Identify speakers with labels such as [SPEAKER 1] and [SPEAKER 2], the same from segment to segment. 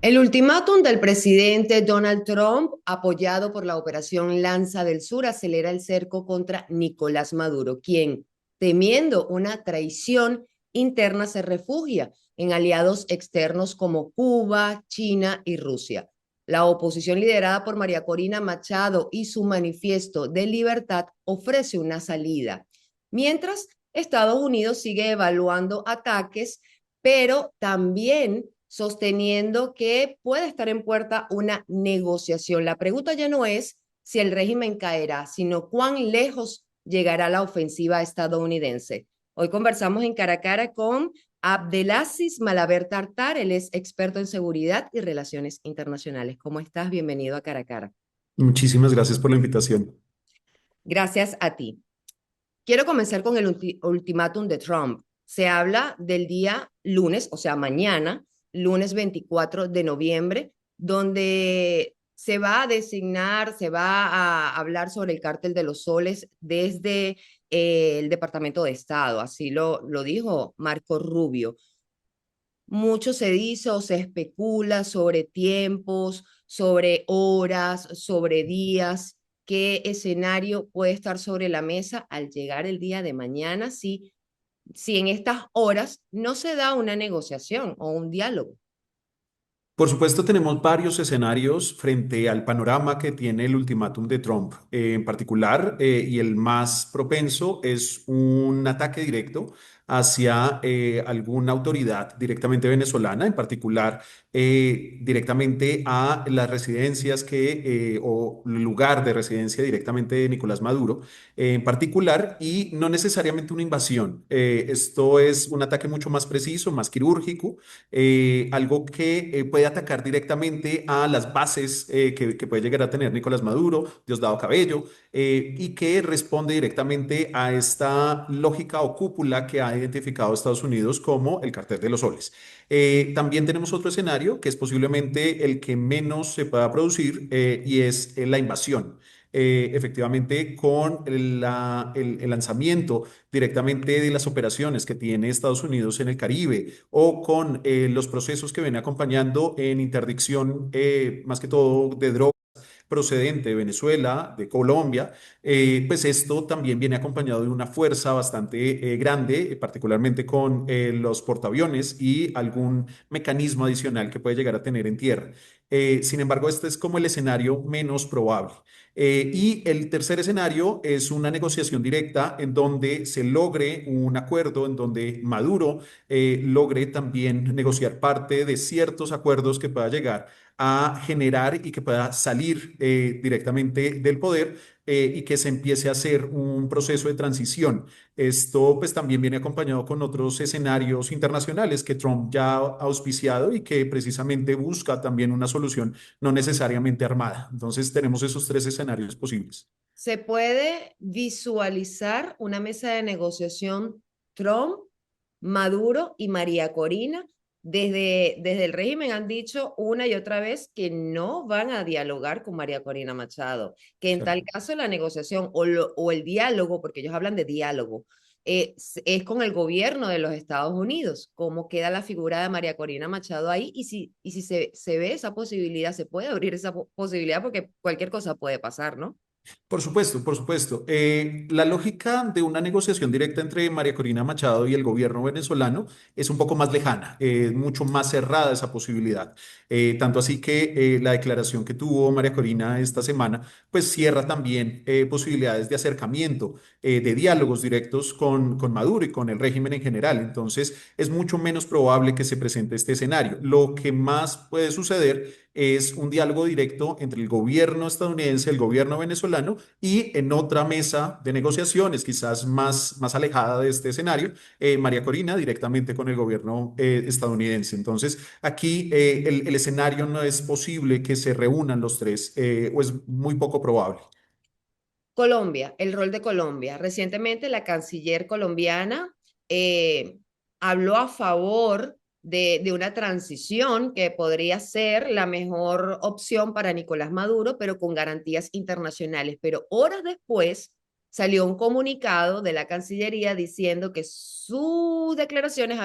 [SPEAKER 1] El ultimátum del presidente Donald Trump, apoyado por la Operación Lanza del Sur, acelera el cerco contra Nicolás Maduro, quien, temiendo una traición interna, se refugia en aliados externos como Cuba, China y Rusia. La oposición liderada por María Corina Machado y su manifiesto de libertad ofrece una salida, mientras Estados Unidos sigue evaluando ataques, pero también sosteniendo que puede estar en puerta una negociación. La pregunta ya no es si el régimen caerá, sino cuán lejos llegará la ofensiva estadounidense. Hoy conversamos en cara a cara con Abdelaziz Malaber Tartar, él es experto en seguridad y relaciones internacionales. ¿Cómo estás? Bienvenido a cara a cara.
[SPEAKER 2] Muchísimas gracias por la invitación.
[SPEAKER 1] Gracias a ti. Quiero comenzar con el ultimátum de Trump. Se habla del día lunes, o sea, mañana, lunes 24 de noviembre, donde se va a designar, se va a hablar sobre el cártel de los soles desde el Departamento de Estado. Así lo dijo Marco Rubio. Mucho se dice o se especula sobre tiempos, sobre horas, sobre días, qué escenario puede estar sobre la mesa al llegar el día de mañana si en estas horas no se da una negociación o un diálogo.
[SPEAKER 2] Por supuesto, tenemos varios escenarios frente al panorama que tiene el ultimátum de Trump. En particular, y el más propenso es un ataque directo hacia alguna autoridad directamente venezolana, en particular directamente a las residencias o lugar de residencia directamente de Nicolás Maduro, en particular, y no necesariamente una invasión. Esto es un ataque mucho más preciso, más quirúrgico, algo que puede atacar directamente a las bases que puede llegar a tener Nicolás Maduro, Diosdado Cabello, y que responde directamente a esta lógica o cúpula que ha identificado Estados Unidos como el cartel de los soles. También tenemos otro escenario que es posiblemente el que menos se pueda producir, y es la invasión. Efectivamente, con el lanzamiento directamente de las operaciones que tiene Estados Unidos en el Caribe o con los procesos que viene acompañando en interdicción, más que todo de drogas procedente de Venezuela, de Colombia, pues esto también viene acompañado de una fuerza bastante grande, particularmente con los portaaviones y algún mecanismo adicional que puede llegar a tener en tierra. Sin embargo, este es como el escenario menos probable. Y el tercer escenario es una negociación directa en donde se logre un acuerdo, en donde Maduro logre también negociar parte de ciertos acuerdos que pueda llegar a generar y que pueda salir directamente del poder, y que se empiece a hacer un proceso de transición. Esto pues también viene acompañado con otros escenarios internacionales que Trump ya ha auspiciado y que precisamente busca también una solución no necesariamente armada. Entonces tenemos esos tres escenarios posibles.
[SPEAKER 1] ¿Se puede visualizar una mesa de negociación Trump, Maduro y María Corina? Desde el régimen han dicho una y otra vez que no van a dialogar con María Corina Machado, que en tal
[SPEAKER 2] Claro.
[SPEAKER 1] caso la negociación o el diálogo, porque ellos hablan de diálogo, es con el gobierno de los Estados Unidos. ¿Cómo queda la figura de María Corina Machado ahí? Y si se ve esa posibilidad, se puede abrir esa posibilidad porque cualquier cosa puede pasar, ¿no?
[SPEAKER 2] Por supuesto, por supuesto. La lógica de una negociación directa entre María Corina Machado y el gobierno venezolano es un poco más lejana, mucho más cerrada esa posibilidad. Tanto así que la declaración que tuvo María Corina esta semana, pues cierra también posibilidades de acercamiento, de diálogos directos con Maduro y con el régimen en general. Entonces, es mucho menos probable que se presente este escenario. Lo que más puede suceder es un diálogo directo entre el gobierno estadounidense, el gobierno venezolano y en otra mesa de negociaciones, quizás más alejada de este escenario, María Corina directamente con el gobierno estadounidense. Entonces, aquí el escenario no es posible que se reúnan los tres, o es muy poco probable.
[SPEAKER 1] Colombia, el rol de Colombia. Recientemente la canciller colombiana eh, habló a favor de una transición que podría ser la mejor opción para Nicolás Maduro, pero con garantías internacionales. Pero horas después salió un comunicado de la Cancillería diciendo que sus declaraciones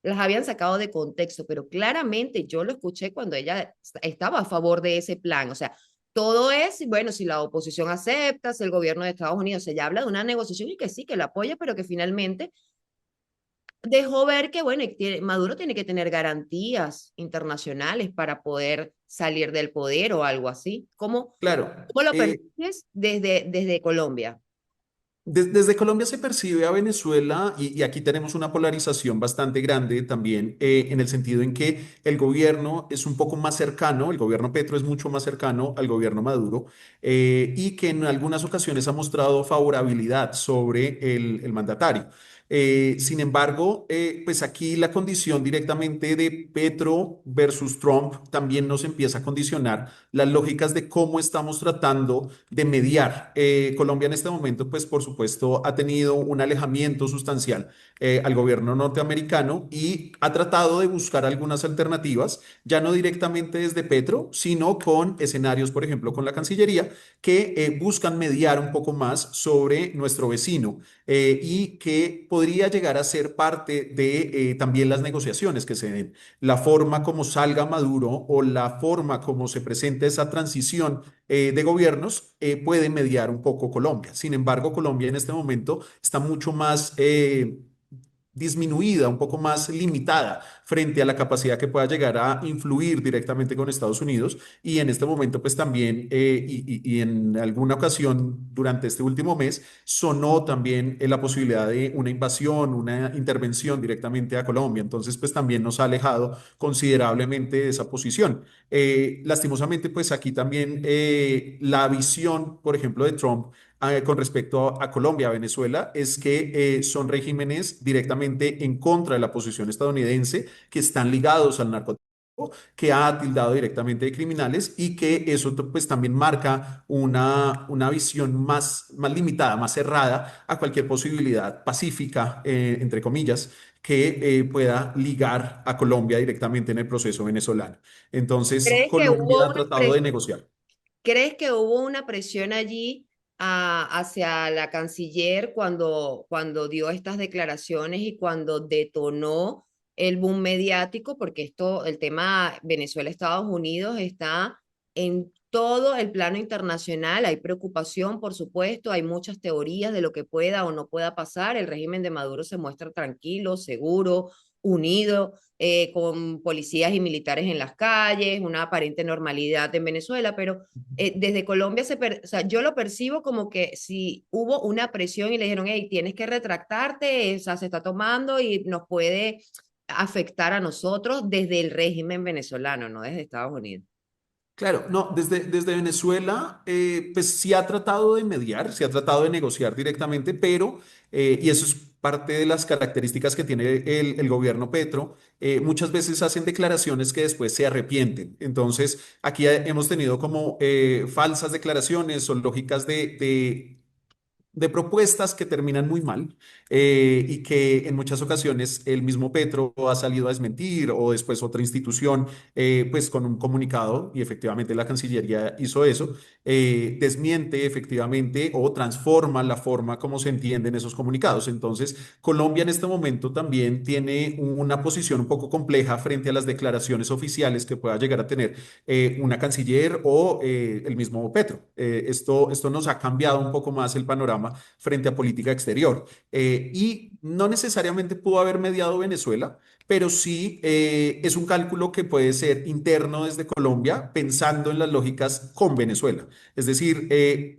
[SPEAKER 1] las habían sacado de contexto, pero claramente yo lo escuché cuando ella estaba a favor de ese plan. O sea, todo es, bueno, si la oposición acepta, si el gobierno de Estados Unidos se ya habla de una negociación y que sí, que la apoya, pero que finalmente dejó ver que, bueno, Maduro tiene que tener garantías internacionales para poder salir del poder o algo así.
[SPEAKER 2] Claro.
[SPEAKER 1] ¿Cómo lo
[SPEAKER 2] eh,
[SPEAKER 1] percibes desde Colombia?
[SPEAKER 2] Desde Colombia se percibe a Venezuela y aquí tenemos una polarización bastante grande también en el sentido en que el gobierno es un poco más cercano, el gobierno Petro es mucho más cercano al gobierno Maduro y que en algunas ocasiones ha mostrado favorabilidad sobre el mandatario. Sin embargo, pues aquí la condición directamente de Petro versus Trump también nos empieza a condicionar las lógicas de cómo estamos tratando de mediar. Colombia en este momento, pues por supuesto, ha tenido un alejamiento sustancial al gobierno norteamericano y ha tratado de buscar algunas alternativas, ya no directamente desde Petro, sino con escenarios, por ejemplo, con la Cancillería, que buscan mediar un poco más sobre nuestro vecino y que podría llegar a ser parte de también las negociaciones que se den. La forma como salga Maduro o la forma como se presente esa transición de gobiernos puede mediar un poco Colombia. Sin embargo, Colombia en este momento está mucho más disminuida, un poco más limitada frente a la capacidad que pueda llegar a influir directamente con Estados Unidos. Y en este momento, pues también, y en alguna ocasión durante este último mes, sonó también la posibilidad de una invasión, una intervención directamente a Colombia. Entonces, pues también nos ha alejado considerablemente de esa posición. Lastimosamente, pues aquí también la visión, por ejemplo, de Trump con respecto a Colombia, a Venezuela, es que son regímenes directamente en contra de la posición estadounidense, que están ligados al narcotráfico, que ha tildado directamente de criminales y que eso pues también marca una visión más limitada, más cerrada a cualquier posibilidad pacífica, entre comillas, que pueda ligar a Colombia directamente en el proceso venezolano. Entonces,
[SPEAKER 1] ¿Crees que
[SPEAKER 2] Colombia
[SPEAKER 1] hubo
[SPEAKER 2] ha
[SPEAKER 1] una
[SPEAKER 2] tratado de negociar.
[SPEAKER 1] ¿Crees que hubo una presión allí hacia la canciller cuando dio estas declaraciones y cuando detonó el boom mediático? Porque el tema Venezuela-Estados Unidos está en todo el plano internacional. Hay preocupación, por supuesto, hay muchas teorías de lo que pueda o no pueda pasar. El régimen de Maduro se muestra tranquilo, seguro, unido, con policías y militares en las calles, una aparente normalidad en Venezuela, pero desde Colombia o sea, yo lo percibo como que si hubo una presión y le dijeron, hey, tienes que retractarte, o sea, se está tomando y nos puede afectar a nosotros desde el régimen venezolano, no desde Estados Unidos.
[SPEAKER 2] Claro, no, desde Venezuela, pues sí ha tratado de mediar, sí ha tratado de negociar directamente, pero, y eso es parte de las características que tiene el gobierno Petro, muchas veces hacen declaraciones que después se arrepienten. Entonces, aquí hemos tenido como falsas declaraciones o lógicas de propuestas que terminan muy mal y que en muchas ocasiones el mismo Petro ha salido a desmentir o después otra institución pues con un comunicado y efectivamente la Cancillería hizo eso, desmiente efectivamente o transforma la forma como se entienden esos comunicados. Entonces Colombia en este momento también tiene una posición un poco compleja frente a las declaraciones oficiales que pueda llegar a tener una canciller o el mismo Petro. Esto nos ha cambiado un poco más el panorama frente a política exterior. Y no necesariamente pudo haber mediado Venezuela, pero sí es un cálculo que puede ser interno desde Colombia, pensando en las lógicas con Venezuela. Es decir,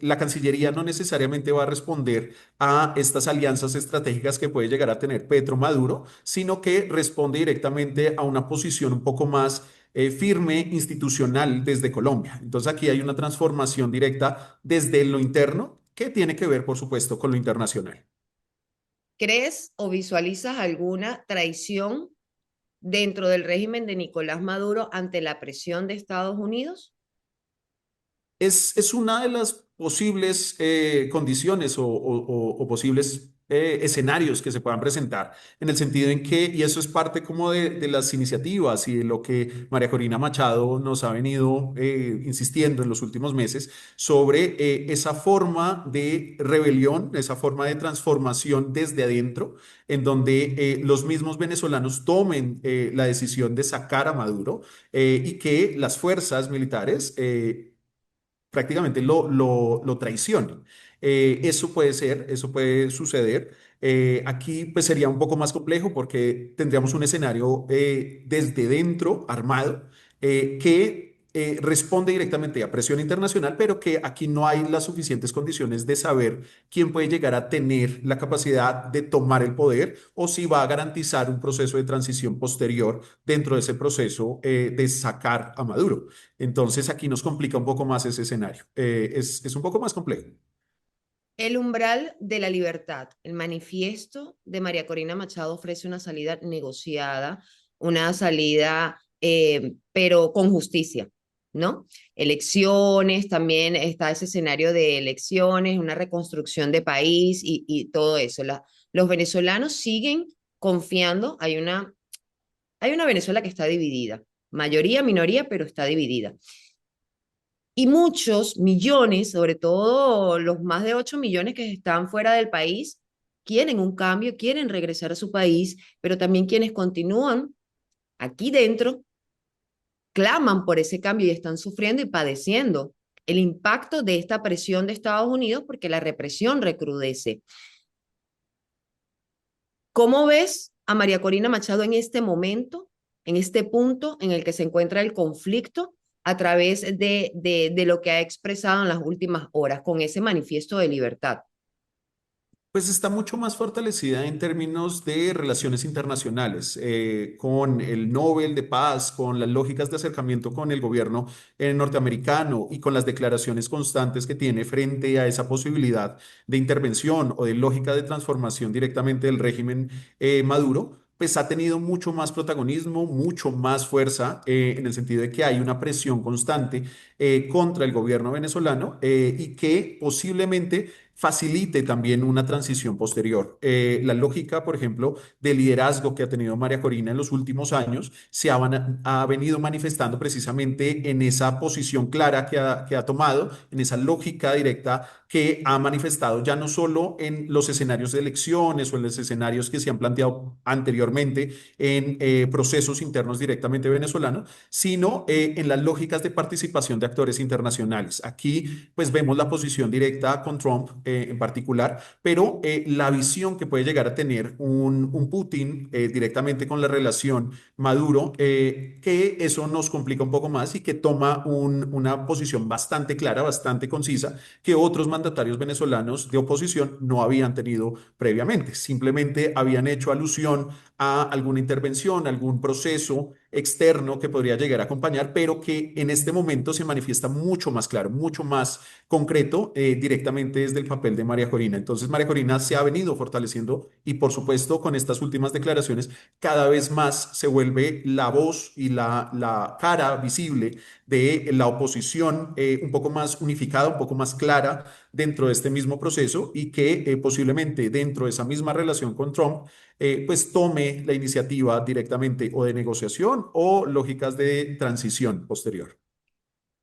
[SPEAKER 2] la Cancillería no necesariamente va a responder a estas alianzas estratégicas que puede llegar a tener Petro Maduro, sino que responde directamente a una posición un poco más firme institucional desde Colombia. Entonces aquí hay una transformación directa desde lo interno que tiene que ver, por supuesto, con lo internacional.
[SPEAKER 1] ¿Crees o visualizas alguna traición dentro del régimen de Nicolás Maduro ante la presión de Estados Unidos?
[SPEAKER 2] Es una de las posibles condiciones o posibles escenarios que se puedan presentar, en el sentido en que, y eso es parte como de las iniciativas y de lo que María Corina Machado nos ha venido insistiendo en los últimos meses sobre esa forma de rebelión, esa forma de transformación desde adentro, en donde los mismos venezolanos tomen la decisión de sacar a Maduro y que las fuerzas militares prácticamente lo traicionen. Eso puede ser, eso puede suceder. Aquí pues sería un poco más complejo porque tendríamos un escenario desde dentro armado que responde directamente a presión internacional, pero que aquí no hay las suficientes condiciones de saber quién puede llegar a tener la capacidad de tomar el poder o si va a garantizar un proceso de transición posterior dentro de ese proceso de sacar a Maduro. Entonces aquí nos complica un poco más ese escenario. Es un poco más complejo.
[SPEAKER 1] El umbral de la libertad. El manifiesto de María Corina Machado ofrece una salida negociada, una salida, pero con justicia, ¿no? Elecciones, también está ese escenario de elecciones, una reconstrucción de país y todo eso. Los venezolanos siguen confiando, hay una Venezuela que está dividida, mayoría, minoría, pero está dividida. Y muchos millones, sobre todo los más de 8 millones que están fuera del país, quieren un cambio, quieren regresar a su país, pero también quienes continúan aquí dentro claman por ese cambio y están sufriendo y padeciendo el impacto de esta presión de Estados Unidos porque la represión recrudece. ¿Cómo ves a María Corina Machado en este momento, en este punto en el que se encuentra el conflicto a través de lo que ha expresado en las últimas horas con ese manifiesto de libertad?
[SPEAKER 2] Pues está mucho más fortalecida en términos de relaciones internacionales, con el Nobel de Paz, con las lógicas de acercamiento con el gobierno norteamericano y con las declaraciones constantes que tiene frente a esa posibilidad de intervención o de lógica de transformación directamente del régimen Maduro. Pues ha tenido mucho más protagonismo, mucho más fuerza, en el sentido de que hay una presión constante contra el gobierno venezolano y que posiblemente facilite también una transición posterior. La lógica, por ejemplo, de liderazgo que ha tenido María Corina en los últimos años ha venido manifestando precisamente en esa posición clara que ha tomado, en esa lógica directa que ha manifestado ya no solo en los escenarios de elecciones o en los escenarios que se han planteado anteriormente en procesos internos directamente venezolanos, sino en las lógicas de participación de actores internacionales. Aquí pues vemos la posición directa con Trump en particular, pero la visión que puede llegar a tener un Putin directamente con la relación Maduro, que eso nos complica un poco más y que toma una posición bastante clara, bastante concisa, que otros mandatarios venezolanos de oposición no habían tenido previamente. Simplemente habían hecho alusión a alguna intervención, algún proceso externo que podría llegar a acompañar, pero que en este momento se manifiesta mucho más claro, mucho más concreto directamente desde el papel de María Corina. Entonces, María Corina se ha venido fortaleciendo y, por supuesto, con estas últimas declaraciones, cada vez más se vuelve la voz y la cara visible de la oposición un poco más unificada, un poco más clara dentro de este mismo proceso y que posiblemente dentro de esa misma relación con Trump, pues tome la iniciativa directamente o de negociación o lógicas de transición posterior.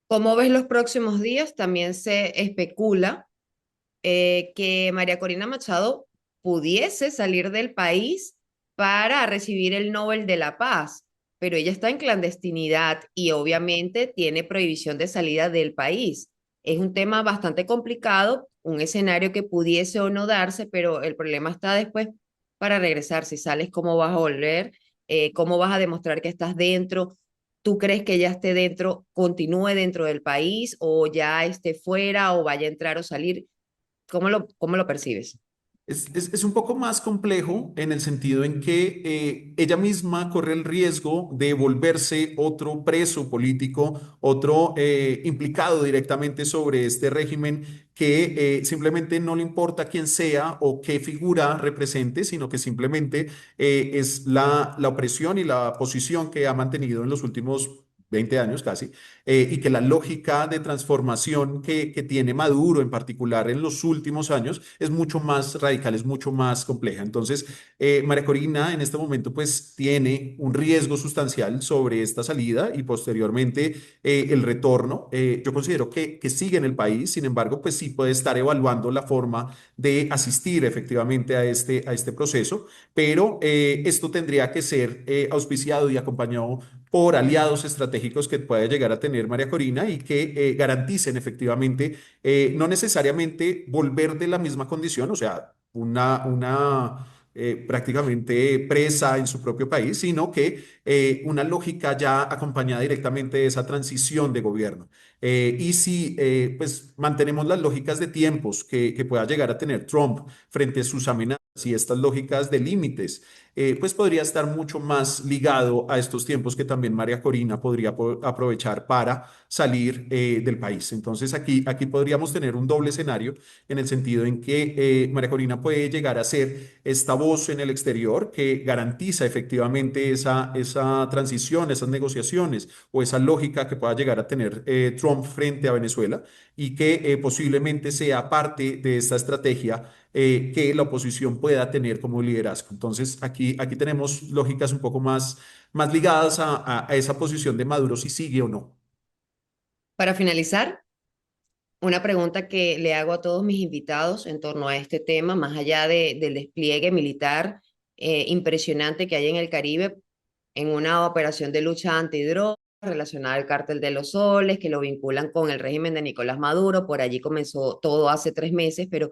[SPEAKER 1] ¿Cómo ves los próximos días? También se especula que María Corina Machado pudiese salir del país para recibir el Nobel de la Paz, pero ella está en clandestinidad y obviamente tiene prohibición de salida del país. Es un tema bastante complicado, un escenario que pudiese o no darse, pero el problema está después para regresar. Si sales, ¿cómo vas a volver? ¿Cómo vas a demostrar que estás dentro? ¿Tú crees que ya esté dentro, continúe dentro del país o ya esté fuera o vaya a entrar o salir? Cómo lo percibes?
[SPEAKER 2] Es un poco más complejo en el sentido en que ella misma corre el riesgo de volverse otro preso político, otro implicado directamente sobre este régimen que simplemente no le importa quién sea o qué figura represente, sino que simplemente es la opresión y la posición que ha mantenido en los últimos 20 años casi, y que la lógica de transformación que tiene Maduro en particular en los últimos años es mucho más radical, es mucho más compleja. Entonces, María Corina en este momento pues tiene un riesgo sustancial sobre esta salida y posteriormente el retorno. Yo considero que sigue en el país, sin embargo, pues sí puede estar evaluando la forma de asistir efectivamente a este proceso, pero esto tendría que ser auspiciado y acompañado por aliados estratégicos que pueda llegar a tener María Corina y que garanticen efectivamente no necesariamente volver de la misma condición, o sea, prácticamente presa en su propio país, sino que una lógica ya acompañada directamente de esa transición de gobierno. Y si pues mantenemos las lógicas de tiempos que pueda llegar a tener Trump frente a sus amenazas y estas lógicas de límites, pues podría estar mucho más ligado a estos tiempos que también María Corina podría aprovechar para salir del país. Entonces aquí podríamos tener un doble escenario en el sentido en que María Corina puede llegar a ser esta voz en el exterior que garantiza efectivamente esa transición, esas negociaciones o esa lógica que pueda llegar a tener Trump frente a Venezuela y que posiblemente sea parte de esta estrategia que la oposición pueda tener como liderazgo. Entonces, aquí tenemos lógicas un poco más ligadas a esa posición de Maduro, si sigue o no.
[SPEAKER 1] Para finalizar, una pregunta que le hago a todos mis invitados en torno a este tema, más allá del despliegue militar impresionante que hay en el Caribe en una operación de lucha antidroga relacionada al cártel de los soles, que lo vinculan con el régimen de Nicolás Maduro. Por allí comenzó todo hace 3 meses, pero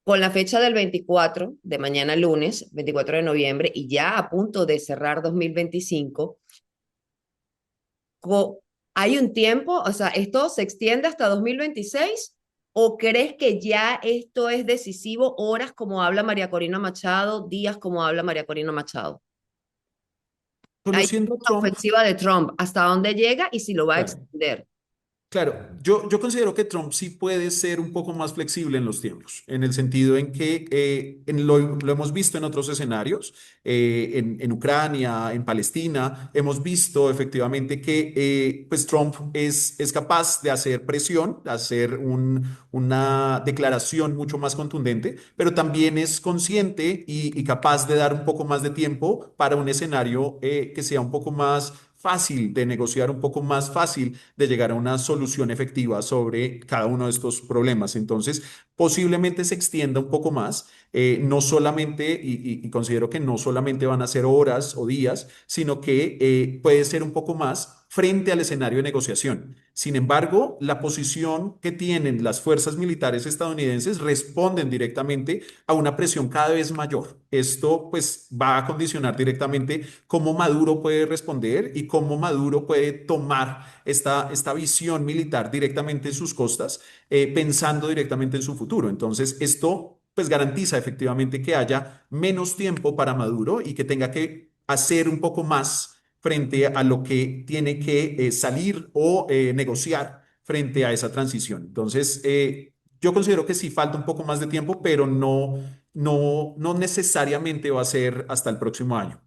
[SPEAKER 1] con la fecha del 24 de mañana lunes, 24 de noviembre, y ya a punto de cerrar 2025, ¿hay un tiempo? O sea, ¿esto se extiende hasta 2026? ¿O crees que ya esto es decisivo, horas como habla María Corina Machado, días como habla María Corina Machado? Hay
[SPEAKER 2] Conociendo a
[SPEAKER 1] una
[SPEAKER 2] Trump,
[SPEAKER 1] ofensiva de Trump, ¿hasta dónde llega y si lo va a
[SPEAKER 2] claro.
[SPEAKER 1] extender?
[SPEAKER 2] Claro, yo considero que Trump sí puede ser un poco más flexible en los tiempos, en el sentido en que lo hemos visto en otros escenarios, en Ucrania, en Palestina, hemos visto efectivamente que pues Trump es capaz de hacer presión, de hacer una declaración mucho más contundente, pero también es consciente y capaz de dar un poco más de tiempo para un escenario que sea un poco más fácil de negociar, un poco más fácil de llegar a una solución efectiva sobre cada uno de estos problemas. Entonces, posiblemente se extienda un poco más, no solamente, y considero que no solamente van a ser horas o días, sino que puede ser un poco más frente al escenario de negociación. Sin embargo, la posición que tienen las fuerzas militares estadounidenses responden directamente a una presión cada vez mayor. Esto pues va a condicionar directamente cómo Maduro puede responder y cómo Maduro puede tomar esta visión militar directamente en sus costas, pensando directamente en su futuro. Entonces, esto pues garantiza efectivamente que haya menos tiempo para Maduro y que tenga que hacer un poco más frente a lo que tiene que salir o negociar frente a esa transición. Entonces, yo considero que sí falta un poco más de tiempo, pero no necesariamente va a ser hasta el próximo año.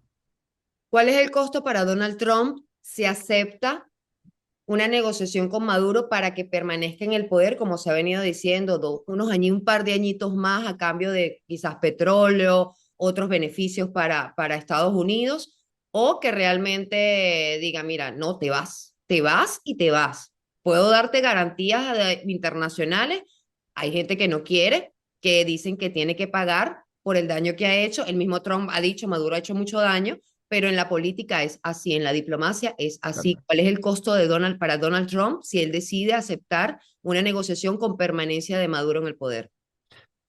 [SPEAKER 1] ¿Cuál es el costo para Donald Trump si acepta una negociación con Maduro para que permanezca en el poder, como se ha venido diciendo, unos años, un par de añitos más a cambio de quizás petróleo, otros beneficios para Estados Unidos, o que realmente diga, mira, no, te vas y te vas. Puedo darte garantías internacionales. Hay gente que no quiere, que dicen que tiene que pagar por el daño que ha hecho. El mismo Trump ha dicho, Maduro ha hecho mucho daño, pero en la política es así, en la diplomacia es así. ¿Cuál es el costo de para Donald Trump si él decide aceptar una negociación con permanencia de Maduro en el poder?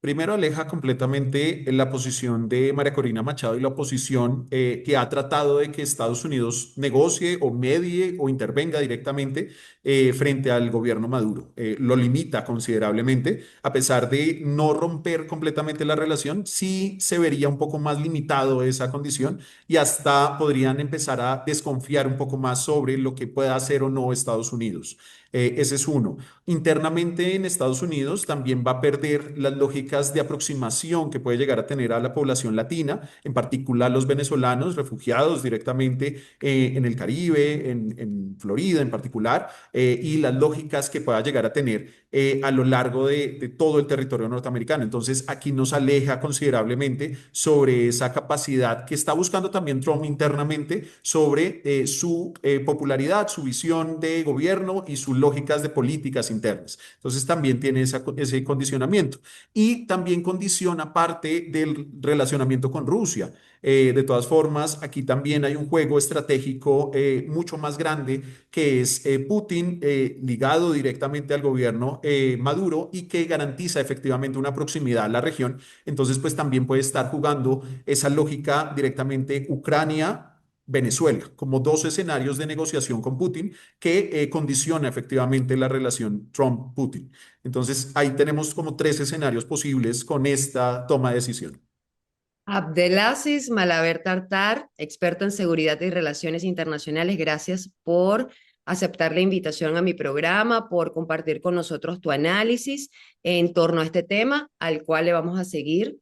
[SPEAKER 2] Primero aleja completamente la posición de María Corina Machado y la oposición que ha tratado de que Estados Unidos negocie o medie o intervenga directamente frente al gobierno Maduro. Lo limita considerablemente, a pesar de no romper completamente la relación, sí se vería un poco más limitado esa condición y hasta podrían empezar a desconfiar un poco más sobre lo que pueda hacer o no Estados Unidos. Ese es uno. Internamente en Estados Unidos también va a perder las lógicas de aproximación que puede llegar a tener a la población latina, en particular los venezolanos refugiados directamente en el Caribe, en Florida en particular, y las lógicas que pueda llegar a tener a lo largo de todo el territorio norteamericano. Entonces, aquí nos aleja considerablemente sobre esa capacidad que está buscando también Trump internamente sobre su popularidad, su visión de gobierno y sus lógicas de políticas internas. Entonces, también tiene ese condicionamiento. Y también condiciona parte del relacionamiento con Rusia. De todas formas, aquí también hay un juego estratégico mucho más grande que es Putin ligado directamente al gobierno Maduro y que garantiza efectivamente una proximidad a la región. Entonces, pues también puede estar jugando esa lógica directamente Ucrania. Venezuela, como dos escenarios de negociación con Putin que condiciona efectivamente la relación Trump-Putin. Entonces, ahí tenemos como tres escenarios posibles con esta toma de decisión.
[SPEAKER 1] Abdelaziz Malaver Tartar, experto en seguridad y relaciones internacionales, gracias por aceptar la invitación a mi programa, por compartir con nosotros tu análisis en torno a este tema, al cual le vamos a seguir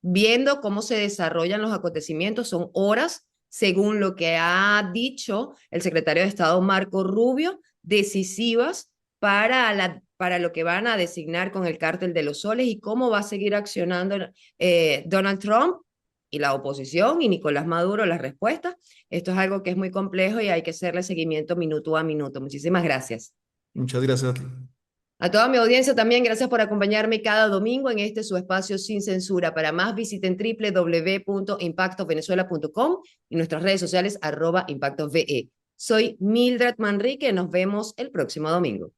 [SPEAKER 1] viendo cómo se desarrollan los acontecimientos. Son horas, según lo que ha dicho el secretario de Estado Marco Rubio, decisivas para lo que van a designar con el cártel de los soles y cómo va a seguir accionando Donald Trump y la oposición y Nicolás Maduro las respuestas. Esto es algo que es muy complejo y hay que hacerle seguimiento minuto a minuto. Muchísimas gracias.
[SPEAKER 2] Muchas gracias a ti.
[SPEAKER 1] A toda mi audiencia también, gracias por acompañarme cada domingo en este su espacio sin censura. Para más, visiten www.impactovenezuela.com y nuestras redes sociales @impactove. Soy Mildred Manrique, nos vemos el próximo domingo.